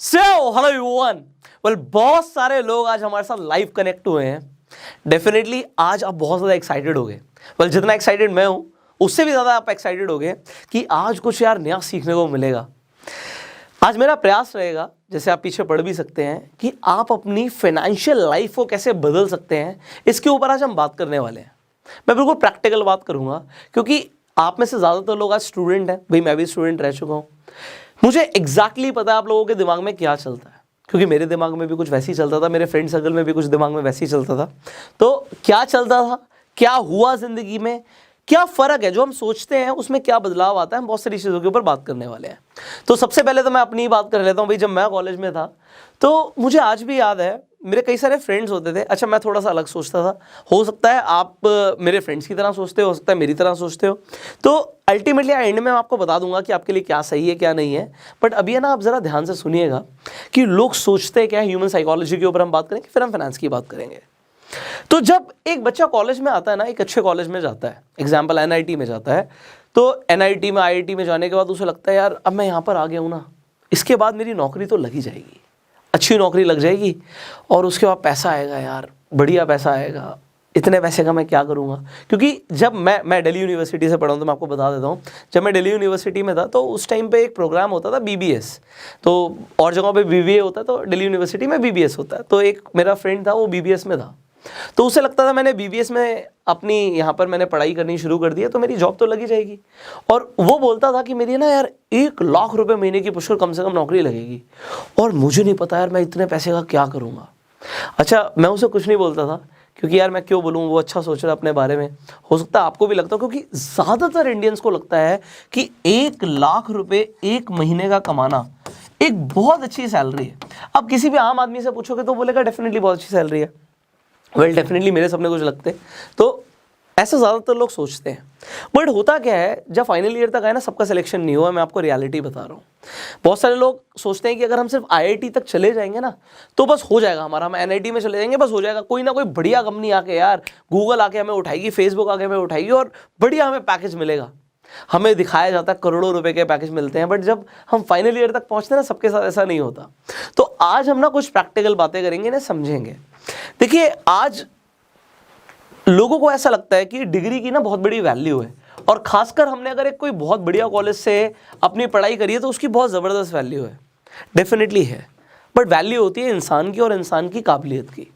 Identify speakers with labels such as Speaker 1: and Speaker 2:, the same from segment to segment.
Speaker 1: Hello everyone. बहुत सारे लोग आज हमारे साथ लाइव कनेक्ट हुए हैं। डेफिनेटली आज आप बहुत ज़्यादा एक्साइटेड हो गए। जितना एक्साइटेड मैं हूँ उससे भी ज़्यादा आप एक्साइटेड हो गए कि आज कुछ यार नया सीखने को मिलेगा। आज मेरा प्रयास रहेगा, जैसे आप पीछे पढ़ भी सकते हैं, कि आप अपनी फाइनेंशियल लाइफ को कैसे बदल सकते हैं। इसके ऊपर आज हम बात करने वाले हैं। मैं बिल्कुल प्रैक्टिकल बात करूँगा, क्योंकि आप में से ज़्यादातर लोग आज स्टूडेंट हैं। भाई मैं भी स्टूडेंट रह चुका हूँ। मुझे एग्जैक्टली पता है आप लोगों के दिमाग में क्या चलता है, क्योंकि मेरे दिमाग में भी कुछ वैसे ही चलता था, मेरे फ्रेंड सर्कल में भी कुछ दिमाग में वैसे ही चलता था। तो क्या चलता था, क्या हुआ ज़िंदगी में, क्या फ़र्क है, जो हम सोचते हैं उसमें क्या बदलाव आता है, हम बहुत सारी चीज़ों के ऊपर बात करने वाले हैं। तो सबसे पहले तो मैं अपनी ही बात कर लेता हूँ। भाई जब मैं कॉलेज में था तो मुझे आज भी याद है, मेरे कई सारे फ्रेंड्स होते थे। अच्छा, मैं थोड़ा सा अलग सोचता था। हो सकता है आप मेरे फ्रेंड्स की तरह सोचते हो सकता है मेरी तरह सोचते हो। तो अल्टीमेटली एंड में मैं आपको बता दूंगा कि आपके लिए क्या सही है क्या नहीं है। बट अभी है ना, आप ज़रा ध्यान से सुनिएगा कि लोग सोचते क्या है। ह्यूमन साइकोलॉजी के ऊपर हम बात करेंगे, फिर हम फाइनेंस की बात करेंगे। तो जब एक बच्चा कॉलेज में आता है ना, एक अच्छे कॉलेज में जाता है, एग्जाम्पल एनआईटी में जाता है, तो एनआईटी में आईआईटी में जाने के बाद उसे लगता है यार अब मैं यहाँ पर आ गया हूँ ना, इसके बाद मेरी नौकरी तो लग ही जाएगी, अच्छी नौकरी लग जाएगी और उसके बाद पैसा आएगा यार, बढ़िया पैसा आएगा। इतने पैसे का मैं क्या करूँगा। क्योंकि जब मैं दिल्ली यूनिवर्सिटी से पढ़ा हूँ, तो मैं आपको बता देता हूँ, जब मैं दिल्ली यूनिवर्सिटी में था तो उस टाइम पे एक प्रोग्राम होता था बीबीएस। तो और जगहों पे बीबीए होता है, तो दिल्ली यूनिवर्सिटी में बीबीएस होता है। तो एक मेरा फ्रेंड था, वो बीबीएस में था। तो उसे लगता था मैंने बीबीएस में अपनी यहाँ पर मैंने पढ़ाई करनी शुरू कर दी है तो मेरी जॉब तो लगी जाएगी। और वो बोलता था कि मेरी ना यार 1 लाख रुपए महीने की पुष्कर कम से कम नौकरी लगेगी, और मुझे नहीं पता यार मैं इतने पैसे का क्या करूँगा। अच्छा, मैं उसे कुछ नहीं बोलता था, क्योंकि यार मैं क्यों बोलूँ, वो अच्छा सोच रहा है अपने बारे में। हो सकता है आपको भी लगता हो, क्योंकि ज़्यादातर इंडियंस को लगता है कि 1 लाख रुपये एक महीने का कमाना एक बहुत अच्छी सैलरी है। अब किसी भी आम आदमी से पूछोगे तो बोलेगा डेफिनेटली बहुत अच्छी सैलरी है। डेफिनेटली मेरे सपने कुछ लगते। तो ऐसा ज़्यादातर लोग सोचते हैं। बट होता क्या है, जब फाइनल ईयर तक आए ना, सबका सिलेक्शन नहीं हुआ। मैं आपको रियलिटी बता रहा हूँ। बहुत सारे लोग सोचते हैं कि अगर हम सिर्फ आईआईटी तक चले जाएंगे ना तो बस हो जाएगा हमारा, हम एनआईटी में चले जाएंगे बस हो जाएगा। कोई ना कोई बढ़िया कंपनी आके, यार गूगल आके हमें उठाएगी, फेसबुक आके हमें उठाएगी और बढ़िया हमें पैकेज मिलेगा। हमें दिखाया जाता है करोड़ों रुपए के पैकेज मिलते हैं, बट जब हम फाइनल ईयर तक पहुंचते हैं ना, सबके साथ ऐसा नहीं होता। तो आज हम ना कुछ प्रैक्टिकल बातें करेंगे ना, समझेंगे। देखिए, आज लोगों को ऐसा लगता है कि डिग्री की ना बहुत बड़ी वैल्यू है, और खासकर हमने अगर एक कोई बहुत बढ़िया कॉलेज से अपनी पढ़ाई करी है तो उसकी बहुत ज़बरदस्त वैल्यू है। डेफिनेटली है, बट वैल्यू होती है इंसान की और इंसान की काबिलियत की।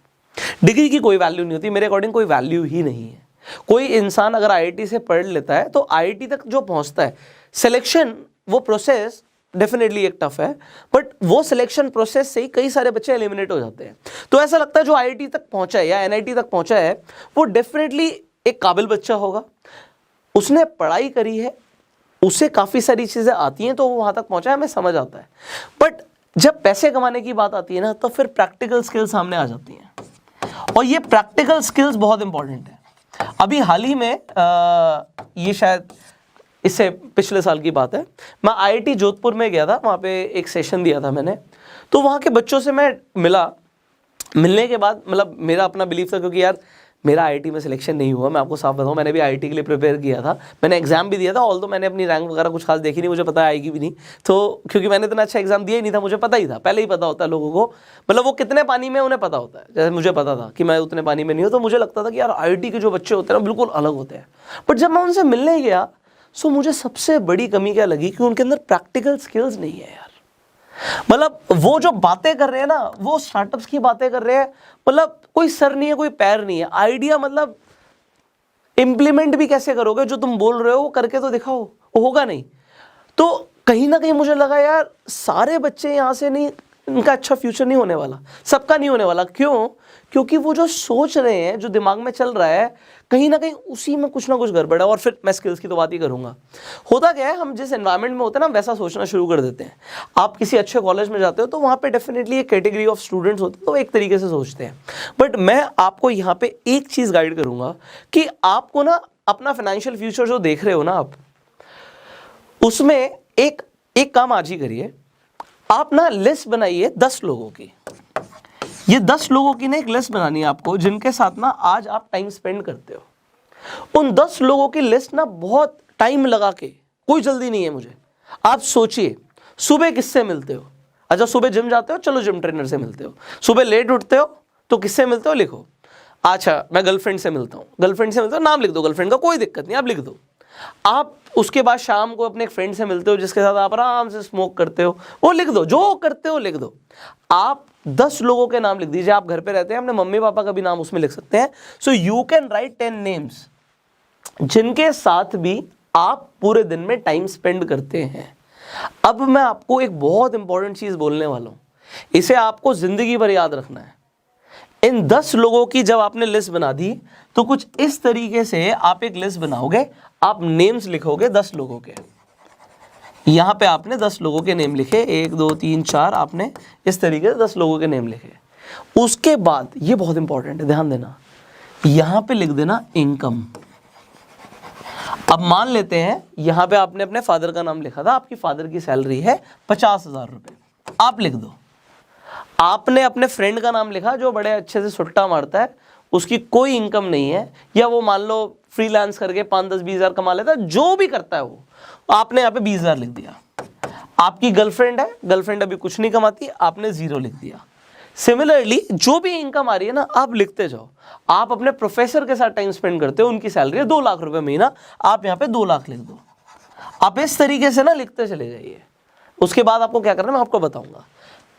Speaker 1: डिग्री की कोई वैल्यू नहीं होती, मेरे अकॉर्डिंग कोई वैल्यू ही नहीं है। कोई इंसान अगर आईआईटी से पढ़ लेता है तो आईआईटी तक जो पहुंचता है, सिलेक्शन, वो प्रोसेस डेफिनेटली एक टफ है, बट वो सिलेक्शन प्रोसेस से ही कई सारे बच्चे एलिमिनेट हो जाते हैं। तो ऐसा लगता है जो आईआईटी तक पहुंचा है या एनआईटी तक पहुंचा है वो डेफिनेटली एक काबिल बच्चा होगा, उसने पढ़ाई करी है, उसे काफ़ी सारी चीज़ें आती हैं तो वो वहाँ तक पहुंचा है, हमें समझ आता है। बट जब पैसे कमाने की बात आती है ना, तो फिर प्रैक्टिकल स्किल्स सामने आ जाती हैं, और ये प्रैक्टिकल स्किल्स बहुत इंपॉर्टेंट है। अभी हाल ही में ये शायद इससे पिछले साल की बात है, मैं आईआईटी जोधपुर में गया था, वहाँ पे एक सेशन दिया था मैंने। तो वहाँ के बच्चों से मैं मिला। मिलने के बाद मतलब मेरा अपना बिलीफ था, क्योंकि यार मेरा आईआईटी में सिलेक्शन नहीं हुआ, मैं आपको साफ बताऊँ। मैंने भी आईआईटी के लिए प्रिपेयर किया था, मैंने एग्जाम भी दिया था, ऑल्दो मैंने अपनी रैंक वगैरह कुछ खास देखी नहीं, मुझे पता आएगी भी नहीं। तो क्योंकि मैंने इतना अच्छा एग्जाम दिया ही नहीं था, मुझे पता ही था, पहले ही पता होता है लोगों को, मतलब वो कितने पानी में उन्हें पता होता है। जैसे मुझे पता था कि मैं उतने पानी में नहीं हूँ, तो मुझे लगता था कि यार आईआईटी के जो बच्चे होते हैं ना बिल्कुल अलग होते हैं। बट जब मैं उनसे मिलने गया, सो मुझे सबसे बड़ी कमी क्या लगी कि उनके अंदर प्रैक्टिकल स्किल्स नहीं है यार। मतलब वो जो बातें कर रहे हैं ना, वो स्टार्टअप्स की बातें कर रहे हैं, मतलब कोई सर नहीं है, कोई पैर नहीं है। आइडिया मतलब इम्प्लीमेंट भी कैसे करोगे, जो तुम बोल रहे हो वो करके तो दिखाओ, वो होगा नहीं। तो कहीं ना कहीं मुझे लगा यार सारे बच्चे यहाँ से नहीं, इनका अच्छा फ्यूचर नहीं होने वाला, सबका नहीं होने वाला। क्यों? क्योंकि वो जो सोच रहे हैं, जो दिमाग में चल रहा है, कहीं ना कहीं उसी में कुछ ना कुछ गड़बड़ है। और फिर मैं स्किल्स की तो बात ही करूंगा। होता क्या है, हम जिस एनवायरनमेंट में होते हैं ना, वैसा सोचना शुरू कर देते हैं। आप किसी अच्छे कॉलेज में जाते हो तो वहाँ पे डेफिनेटली एक कैटेगरी ऑफ स्टूडेंट्स होते हैं, तो एक तरीके से सोचते हैं। बट मैं आपको यहाँ पे एक चीज़ गाइड करूँगा कि आपको ना अपना फाइनेंशियल फ्यूचर जो देख रहे हो ना आप, उसमें एक काम आज ही करिए। आप ना लिस्ट बनाइए 10 लोगों की। ये 10 लोगों की ना एक लिस्ट बनानी है आपको, जिनके साथ ना आज आप टाइम स्पेंड करते हो। उन 10 लोगों की लिस्ट ना बहुत टाइम लगा के, कोई जल्दी नहीं है मुझे, आप सोचिए सुबह किससे मिलते हो, अच्छा सुबह जिम जाते हो, चलो जिम ट्रेनर से मिलते हो। सुबह लेट उठते हो तो किससे मिलते हो, लिखो। अच्छा मैं गर्लफ्रेंड से मिलता हूँ, गर्लफ्रेंड से मिलते हो, नाम लिख दो गर्लफ्रेंड का, कोई दिक्कत नहीं, आप लिख दो। आप उसके बाद शाम को अपने एक फ्रेंड से मिलते हो जिसके साथ आप आराम से स्मोक करते हो, वो लिख दो, जो करते हो लिख दो। आप 10 लोगों के नाम लिख दीजिए, आप घर पे रहते हैं, अपने मम्मी पापा का भी नाम उसमें लिख सकते हैं। So you can write 10 names जिनके साथ भी आप पूरे दिन में टाइम स्पेंड करते हैं। अब मैं आपको एक बहुत इंपॉर्टेंट चीज बोलने वाला हूं, इसे आपको जिंदगी भर याद रखना है। इन 10 लोगों की जब आपने लिस्ट बना दी तो कुछ इस तरीके से आप एक लिस्ट बनाओगे, आप नेम्स लिखोगे 10 लोगों के। यहां पे आपने 10 लोगों के नेम लिखे, 1 2 3 4, आपने इस तरीके से 10 लोगों के नेम लिखे। उसके बाद ये बहुत इंपॉर्टेंट है, ध्यान देना, यहां पे लिख देना इनकम। अब मान लेते हैं यहां पे आपने अपने फादर का नाम लिखा था, आपकी फादर की सैलरी है 50,000 रुपए, आप लिख दो। आपने अपने फ्रेंड का नाम लिखा जो बड़े अच्छे से सुट्टा मारता है, उसकी कोई इनकम नहीं है, या वो मान लो फ्रीलांस करके 5 10 20 हज़ार कमा लेता है, जो भी करता है वो, आपने यहाँ पे 20,000 लिख दिया। आपकी गर्लफ्रेंड है, गर्लफ्रेंड अभी कुछ नहीं कमाती, आपने 0 लिख दिया। सिमिलरली जो भी इनकम आ रही है ना, आप लिखते जाओ। आप अपने प्रोफेसर के साथ टाइम स्पेंड करते हो, उनकी सैलरी है 2 लाख रुपए महीना, आप यहाँ पे 2 लाख लिख दो। आप इस तरीके से ना लिखते चले जाइए। उसके बाद आपको क्या करना है मैं आपको बताऊंगा।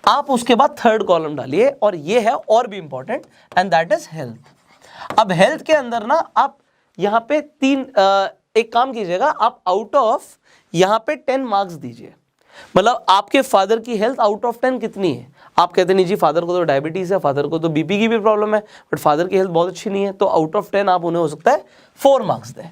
Speaker 1: आप उसके बाद 3rd कॉलम डालिए, और ये है और भी important, and that is health. अब हेल्थ के अंदर ना आप यहाँ पे एक काम कीजिएगा, आप आउट ऑफ यहाँ पे 10 मार्क्स दीजिए। मतलब आपके फादर की हेल्थ आउट ऑफ 10 कितनी है। आप कहते नहीं जी फादर को तो डायबिटीज है, फादर को तो बीपी की भी प्रॉब्लम है, बट फादर की हेल्थ बहुत अच्छी नहीं है, तो आउट ऑफ 10 आप उन्हें हो सकता है 4 मार्क्स दें।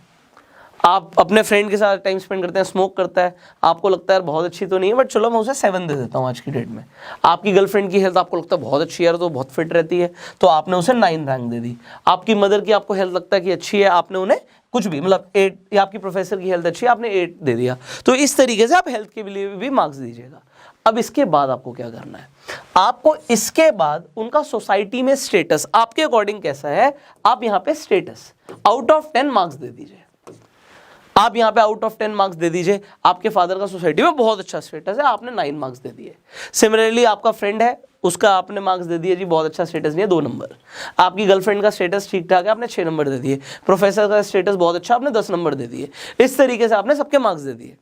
Speaker 1: आप अपने फ्रेंड के साथ टाइम स्पेंड करते हैं, स्मोक करता है, आपको लगता है बहुत अच्छी तो नहीं है, बट चलो मैं उसे 7 दे देता हूँ आज की डेट में। आपकी गर्लफ्रेंड की हेल्थ आपको लगता है बहुत अच्छी है, तो बहुत फिट रहती है, तो आपने उसे 9 रैंक दे दी। आपकी मदर की आपको हेल्थ लगता है कि अच्छी है, आपने उन्हें कुछ भी मतलब 8, या आपकी प्रोफेसर की हेल्थ अच्छी है, आपने 8 दे दिया। तो इस तरीके से आप हेल्थ के लिए भी मार्क्स दीजिएगा। अब इसके बाद आपको क्या करना है, आपको इसके बाद उनका सोसाइटी में स्टेटस आपके अकॉर्डिंग कैसा है, आप यहाँ पे स्टेटस आउट ऑफ 10 मार्क्स दे दीजिए। आप यहाँ पे आउट ऑफ 10 मार्क्स दे दीजिए। आपके फादर का सोसाइटी में बहुत अच्छा स्टेटस है, आपने 9 मार्क्स दे दिए। सिमिलरली आपका फ्रेंड है, उसका आपने मार्क्स दे दिए जी बहुत अच्छा स्टेटस नहीं है, 2 नंबर। आपकी गर्लफ्रेंड का स्टेटस ठीक ठाक है, आपने 6 नंबर दे दिए। प्रोफेसर का स्टेटस बहुत अच्छा, आपने 10 नंबर दे दिए। इस तरीके से आपने सबके मार्क्स दे दिए।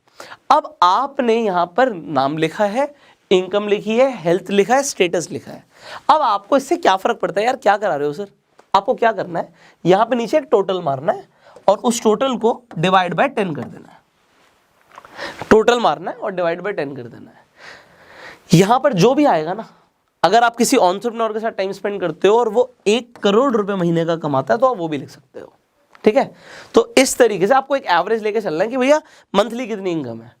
Speaker 1: अब आपने यहाँ पर नाम लिखा है, इनकम लिखी है, हेल्थ लिखा है, स्टेटस लिखा है। अब आपको इससे क्या फर्क पड़ता है, यार क्या करा रहे हो सर। आपको क्या करना है, यहाँ पे नीचे एक टोटल मारना है और उस टोटल को डिवाइड बाय 10 कर देना है। टोटल मारना है और डिवाइड बाय 10 कर देना है। यहां पर जो भी आएगा ना, अगर आप किसी एंटरप्रेन्योर के साथ टाइम स्पेंड करते हो और वो 1 करोड़ रुपए महीने का कमाता है, तो आप वो भी लिख सकते हो। ठीक है, तो इस तरीके से आपको एक एवरेज लेके चलना है कि भैया मंथली कितनी इनकम है,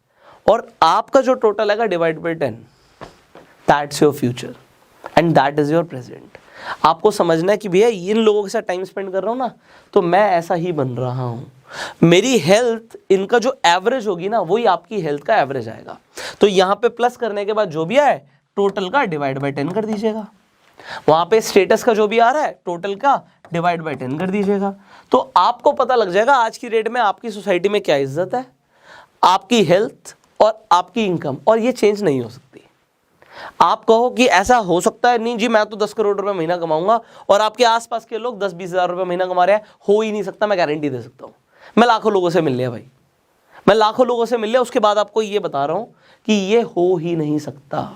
Speaker 1: और आपका जो टोटल आएगा divide by 10, that's your future and that is your present. आपको समझना है कि भैया इन लोगों के साथ टाइम स्पेंड कर रहा हूं ना, तो मैं ऐसा ही बन रहा हूं। मेरी हेल्थ, इनका जो एवरेज होगी ना, वही आपकी हेल्थ का एवरेज आएगा। तो यहां पे प्लस करने के बाद जो भी आए, टोटल का डिवाइड बाय 10 कर दीजिएगा। वहां पे स्टेटस का जो भी आ रहा है, टोटल का डिवाइड बाय 10 कर दीजिएगा। तो आपको पता लग जाएगा आज की डेट में आपकी सोसाइटी में क्या इज्जत है, आपकी हेल्थ और आपकी इनकम, और ये चेंज नहीं हो सकती। आप कहो कि ऐसा हो सकता है, नहीं जी मैं तो 10 करोड़ रुपए महीना कमाऊंगा, और आपके आसपास के लोग 10-20 हज़ार रुपए महीना कमा रहे हैं, हो ही नहीं सकता, मैं गारंटी दे सकता हूं। मैं लाखों लोगों से मिल लिया भाई, मैं लाखों लोगों से मिल लिया, उसके बाद आपको ये बता रहा हूं कि ये हो ही नहीं सकता।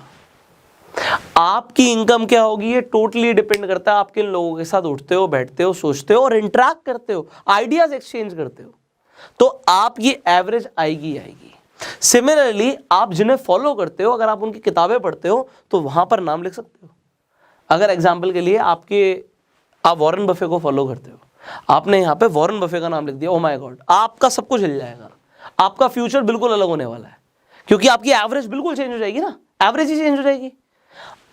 Speaker 1: आपकी इनकम क्या होगी ये टोटली डिपेंड करता है आप किन लोगों के साथ उठते हो, बैठते हो, सोचते हो और इंटरेक्ट करते हो, आइडियाज एक्सचेंज करते हो, तो आपकी एवरेज आएगी आएगी। सिमिलरली आप जिन्हें फॉलो करते हो, अगर आप उनकी किताबें पढ़ते हो तो वहां पर नाम लिख सकते हो। अगर एग्जाम्पल के लिए आप वॉरेन बफे को फॉलो करते हो, आपने यहाँ पे वॉरेन बफे का नाम लिख दिया, ओ माय गॉड, आपका सब कुछ हिल जाएगा, आपका फ्यूचर बिल्कुल अलग होने वाला है, क्योंकि आपकी एवरेज बिल्कुल चेंज हो जाएगी ना, एवरेज ही चेंज हो जाएगी।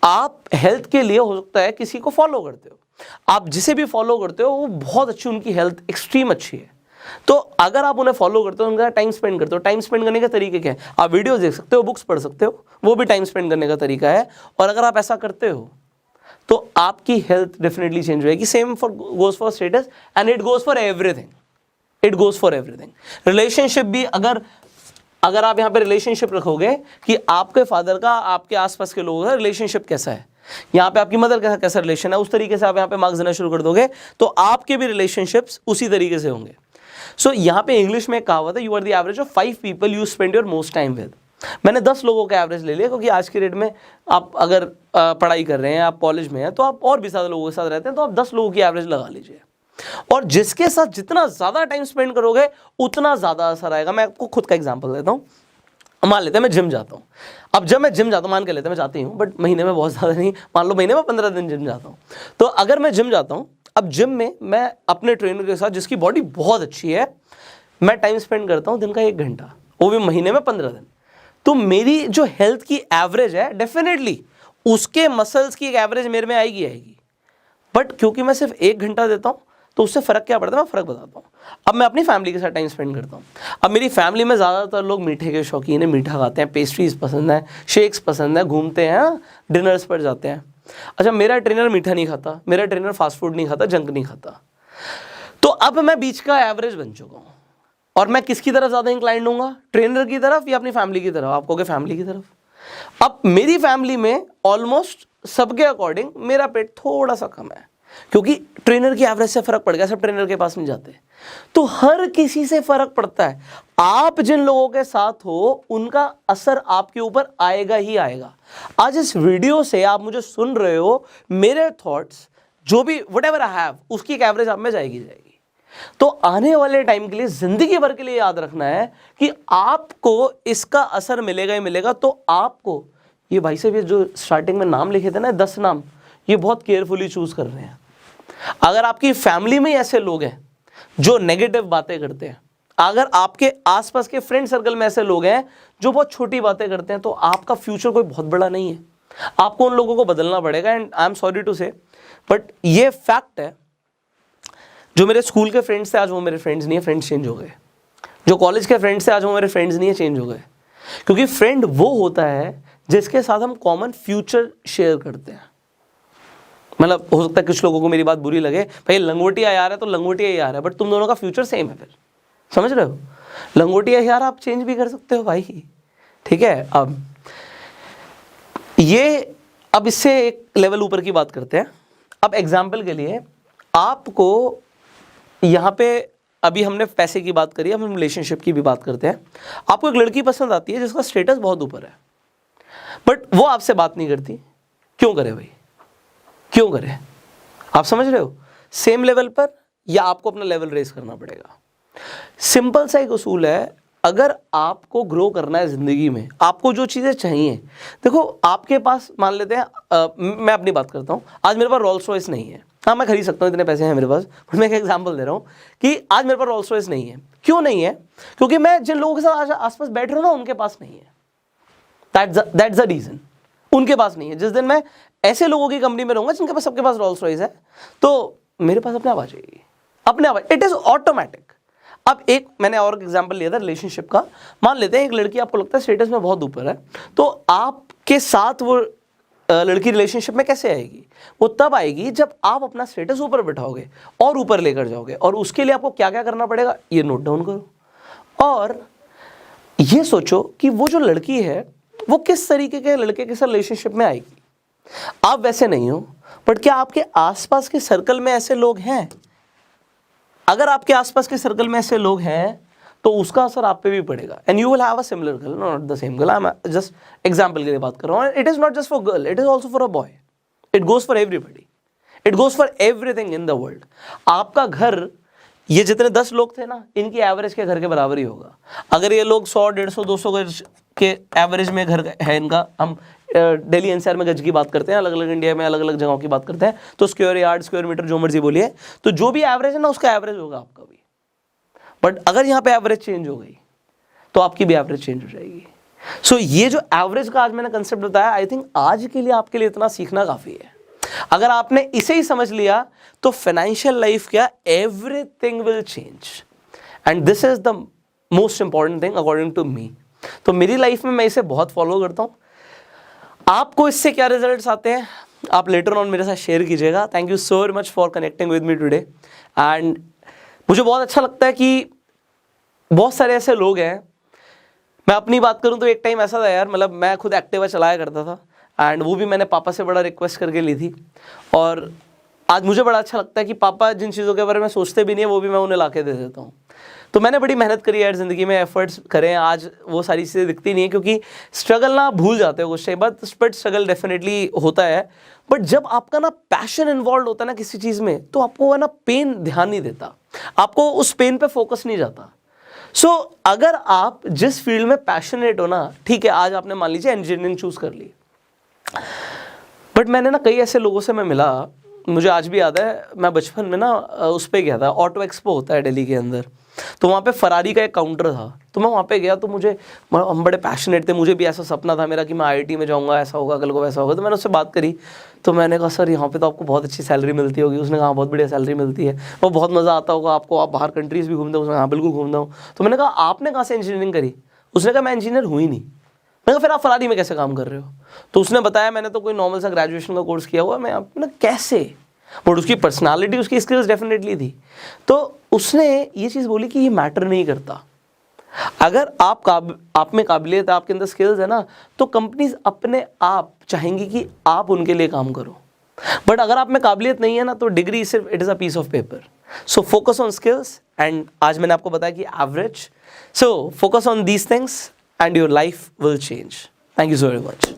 Speaker 1: आप हेल्थ के लिए हो सकता है किसी को फॉलो करते हो, आप जिसे भी फॉलो करते हो वो बहुत अच्छी, उनकी हेल्थ एक्सट्रीम अच्छी है, तो अगर आप उन्हें फॉलो करते हो, उनका टाइम स्पेंड करते हो, टाइम स्पेंड करने के तरीके क्या है, आप वीडियोस देख सकते हो, बुक्स पढ़ सकते हो, वो भी टाइम स्पेंड करने का तरीका है। और अगर आप ऐसा करते हो तो आपकी हेल्थ डेफिनेटली चेंज हो जाएगी। Same goes for status and it goes for everything, it goes for everything. Relationship भी, अगर अगर आप यहाँ पे रिलेशनशिप रखोगे कि आपके फादर का आपके आसपास के लोगों का रिलेशनशिप कैसा है, यहाँ पे आपकी मदर का कैसा रिलेशन है, उस तरीके से आप यहाँ पे मार्क्स देना शुरू कर दोगे तो आपके भी रिलेशनशिप्स उसी तरीके से होंगे। सो यहाँ पे इंग्लिश में कहावत है, you are the average of 5 people you spend your most time with. मैंने 10 लोगों का एवरेज ले लिया, क्योंकि आज के डेट में आप अगर पढ़ाई कर रहे हैं, आप कॉलेज में हैं, तो आप और भी ज़्यादा लोगों के साथ रहते हैं, तो आप 10 लोगों की एवरेज लगा लीजिए, और जिसके साथ जितना ज़्यादा टाइम स्पेंड करोगे उतना ज़्यादा असर आएगा। मैं आपको खुद का एग्जाम्पल देता हूँ। मान लेते हैं मैं जिम जाता हूँ। अब जब मैं जिम जाता हूँ, मान के लेते हैं मैं जाती हूँ, बट महीने में बहुत ज़्यादा नहीं, मान लो महीने में 15 दिन जिम जाता हूँ। तो अगर मैं जिम जाता हूँ, अब जिम में मैं अपने ट्रेनर के साथ, जिसकी बॉडी बहुत अच्छी है, मैं टाइम स्पेंड करता हूँ दिन का 1 घंटा, वो भी महीने में 15 दिन। तो मेरी जो हेल्थ की एवरेज है, डेफिनेटली उसके मसल्स की एक एवरेज मेरे में आएगी। बट क्योंकि मैं सिर्फ 1 घंटा देता हूँ, तो उससे फ़र्क क्या पड़ता है, मैं फ़र्क बताता हूँ। अब मैं अपनी फैमिली के साथ टाइम स्पेंड करता हूँ। अब मेरी फैमिली में ज़्यादातर लोग मीठे के शौकीन हैं, मीठा खाते हैं, पेस्ट्रीज पसंद है, शेक्स पसंद है, घूमते हैं, डिनर्स पर जाते हैं। अच्छा, मेरा ट्रेनर मीठा नहीं खाता, मेरा ट्रेनर फास्ट फूड नहीं खाता, जंक नहीं खाता। तो अब मैं बीच का एवरेज बन चुका हूँ, और मैं किसकी तरफ ज़्यादा इंक्लाइंड हूँगा, ट्रेनर की तरफ या अपनी फैमिली की तरफ? आप कहोगे फैमिली की तरफ। अब मेरी फैमिली में ऑलमोस्ट सबके अकॉर्डिंग मेरा पेट थोड़ा सा कम है, क्योंकि ट्रेनर की एवरेज से फर्क पड़ गया, सब ट्रेनर के पास नहीं जाते। तो हर किसी से फर्क पड़ता है। आप जिन लोगों के साथ हो उनका असर आपके ऊपर आएगा ही आएगा। आज इस वीडियो से आप मुझे सुन रहे हो, मेरे थॉट्स जो भी व्हाटएवर आई हैव, उसकी एक एवरेज आप में जाएगी। तो आने वाले टाइम के लिए, जिंदगी भर के लिए याद रखना है कि आपको इसका असर मिलेगा ही मिलेगा। तो आपको ये भाई साहब, ये जो स्टार्टिंग में नाम लिखे थे ना, 10 नाम, ये बहुत केयरफुली चूज कर रहे हैं। अगर आपकी फैमिली में ऐसे लोग हैं जो नेगेटिव बातें करते हैं, अगर आपके आसपास के फ्रेंड सर्कल में ऐसे लोग हैं जो बहुत छोटी बातें करते हैं, तो आपका फ्यूचर कोई बहुत बड़ा नहीं है। आपको उन लोगों को बदलना पड़ेगा। And I am sorry to say, but ये फैक्ट है, जो मेरे स्कूल के फ्रेंड्स थे आज वो मेरे फ्रेंड्स नहीं है, फ्रेंड्स चेंज हो गए। जो कॉलेज के फ्रेंड्स थे आज वो मेरे फ्रेंड्स नहीं है, चेंज हो गए। क्योंकि फ्रेंड वो होता है जिसके साथ हम कॉमन फ्यूचर शेयर करते हैं। मतलब हो सकता है कुछ लोगों को मेरी बात बुरी लगे, भाई लंगोटिया यार है तो लंगोटिया यार है, बट तुम दोनों का फ्यूचर सेम है। फिर समझ रहे हो, लंगोटिया यार आप चेंज भी कर सकते हो भाई, ठीक है। अब इससे एक लेवल ऊपर की बात करते हैं। अब एग्जाम्पल के लिए आपको यहाँ पे, अभी हमने पैसे की बात करी, अब हम रिलेशनशिप की भी बात करते हैं। आपको एक लड़की पसंद आती है जिसका स्टेटस बहुत ऊपर है, बट वो आपसे बात नहीं करती। क्यों करे भाई, क्यों करे? आप समझ रहे हो, सेम लेवल पर या आपको अपना लेवल रेस करना पड़ेगा। सिंपल सा एक उसूल है, अगर आपको ग्रो करना है ज़िंदगी में, आपको जो चीज़ें चाहिए, देखो आपके पास, मान लेते हैं मैं अपनी बात करता हूँ, आज मेरे पास रोल्स रॉयस नहीं है। हाँ, मैं खरीद सकता हूँ, इतने पैसे हैं मेरे पास, बट मैं एक एग्जांपल दे रहा हूँ कि आज मेरे पास रोल्स रॉयस नहीं है। क्यों नहीं है? क्योंकि मैं जिन लोगों के साथ आज आसपास बैठ रहा हूँ ना, उनके पास नहीं है। दैट्स द रीज़न, उनके पास नहीं है। जिस दिन मैं ऐसे लोगों की कंपनी में रहूँगा जिनके पास, सबके पास रोल्स रॉयस है, तो मेरे पास अपने आप आ जाएगी, अपने आप। It is automatic. अब एक मैंने और एग्जांपल लिया था रिलेशनशिप का। मान लेते हैं एक लड़की आपको लगता है स्टेटस में बहुत ऊपर है, तो आपके साथ वो लड़की रिलेशनशिप में कैसे आएगी? वो तब आएगी जब आप अपना स्टेटस ऊपर बिठाओगे और ऊपर लेकर जाओगे। और उसके लिए आपको क्या क्या करना पड़ेगा, ये नोट डाउन करो, और ये सोचो कि वो जो लड़की है वो किस तरीके के लड़के के साथ रिलेशनशिप में आएगी। आप वैसे नहीं हो, बट क्या आपके आसपास के सर्कल में ऐसे लोग हैं? अगर आपके आसपास के सर्कल में ऐसे लोग हैं तो उसका असर आप पे भी पड़ेगा। And you will have a similar girl, not the same girl. I am just example के लिए बात कर रहा हूँ। It is not just for girl, it is also for a boy. It goes for everybody, it goes for everything in the world. आपका घर, ये जितने 10 लोग थे ना, इनकी एवरेज के घर के बराबर ही होगा। अगर ये लोग 100, 150, 200 गज के एवरेज में घर है इनका, हम दिल्ली एनसीआर में गज की बात करते हैं, अलग अलग इंडिया में अलग अलग जगहों की बात करते हैं, तो स्क्वायर यार्ड, स्क्वायर मीटर, जो मर्जी बोलिए, तो जो भी एवरेज है ना, उसका एवरेज होगा आपका भी। बट अगर यहाँ पे एवरेज चेंज हो गई तो आपकी भी एवरेज चेंज हो जाएगी। सो ये जो एवरेज का आज मैंने कंसेप्ट बताया, आई थिंक आज के लिए आपके लिए इतना सीखना काफ़ी है। अगर आपने इसे ही समझ लिया तो फाइनेंशियल लाइफ क्या, everything will change. And this is the most important thing according to me. तो मेरी लाइफ में मैं इसे बहुत फॉलो करता हूँ। आपको इससे क्या रिजल्ट्स आते हैं आप लेटर ऑन मेरे साथ शेयर कीजिएगा। Thank you so much for connecting with me today. And मुझे बहुत अच्छा लगता है कि बहुत सारे ऐसे लोग हैं, मैं अपनी बात करूं तो एक टाइम ऐसा था यार, मतलब मैं खुद एक्टिवा चलाया करता था एंड वो भी मैंने पापा से बड़ा रिक्वेस्ट करके ली थी। और आज मुझे बड़ा अच्छा लगता है कि पापा जिन चीज़ों के बारे में सोचते भी नहीं है वो भी मैं उन्हें ला के दे देता हूँ। तो मैंने बड़ी मेहनत करी यार ज़िंदगी में, एफर्ट्स करें, आज वो सारी चीज़ें दिखती नहीं है क्योंकि स्ट्रगल ना भूल जाते हो कुछ टाइम बाद, बट स्ट्रगल डेफिनेटली होता है। बट जब आपका ना पैशन इन्वॉल्व होता है ना किसी चीज़ में, तो आपको है ना पेन ध्यान नहीं देता, आपको उस पेन पे फोकस नहीं जाता। सो अगर आप जिस फील्ड में पैशनेट हो ना, ठीक है, आज आपने मान लीजिए इंजीनियरिंग चूज कर ली, बट मैंने ना कई ऐसे लोगों से मैं मिला, मुझे आज भी याद है, मैं बचपन में ना उस पर गया था, ऑटो एक्सपो होता है दिल्ली के अंदर, तो वहाँ पे फरारी का एक काउंटर था, तो मैं वहाँ पे गया, तो हम बड़े पैशनेट थे, मुझे भी ऐसा सपना था मेरा कि मैं IIT में जाऊँगा, ऐसा होगा, कल को वैसा होगा। तो मैंने उससे बात करी, तो मैंने कहा सर यहाँ पे तो आपको बहुत अच्छी सैलरी मिलती होगी। उसने कहा बहुत बढ़िया सैलरी मिलती है, वो बहुत मज़ा आता होगा आपको, आप बाहर कंट्रीज़ भी घूमते हो। उसने कहा हाँ बिल्कुल घूमता हूँ। तो मैंने कहा आपने कहाँ से इंजीनियरिंग करी? उसने कहा मैं इंजीनियर हुई नहीं। मैंने कहा फिर आप फरारी में कैसे काम कर रहे हो? तो उसने बताया मैंने तो कोई नॉर्मल सा ग्रेजुएशन का कोर्स किया हुआ, मैं अपना कैसे, बट उसकी पर्सनालिटी, उसकी स्किल्स डेफिनेटली थी। तो उसने ये चीज़ बोली कि ये मैटर नहीं करता, अगर आप में काबिलियत है, आपके अंदर स्किल्स है ना, तो कंपनीज अपने आप चाहेंगी कि आप उनके लिए काम करो। बट अगर आप में काबिलियत नहीं है ना, तो डिग्री सिर्फ it is a piece of paper. So focus on skills, and आज मैंने आपको बताया कि average, so focus on these things and your life will change. Thank you so very much.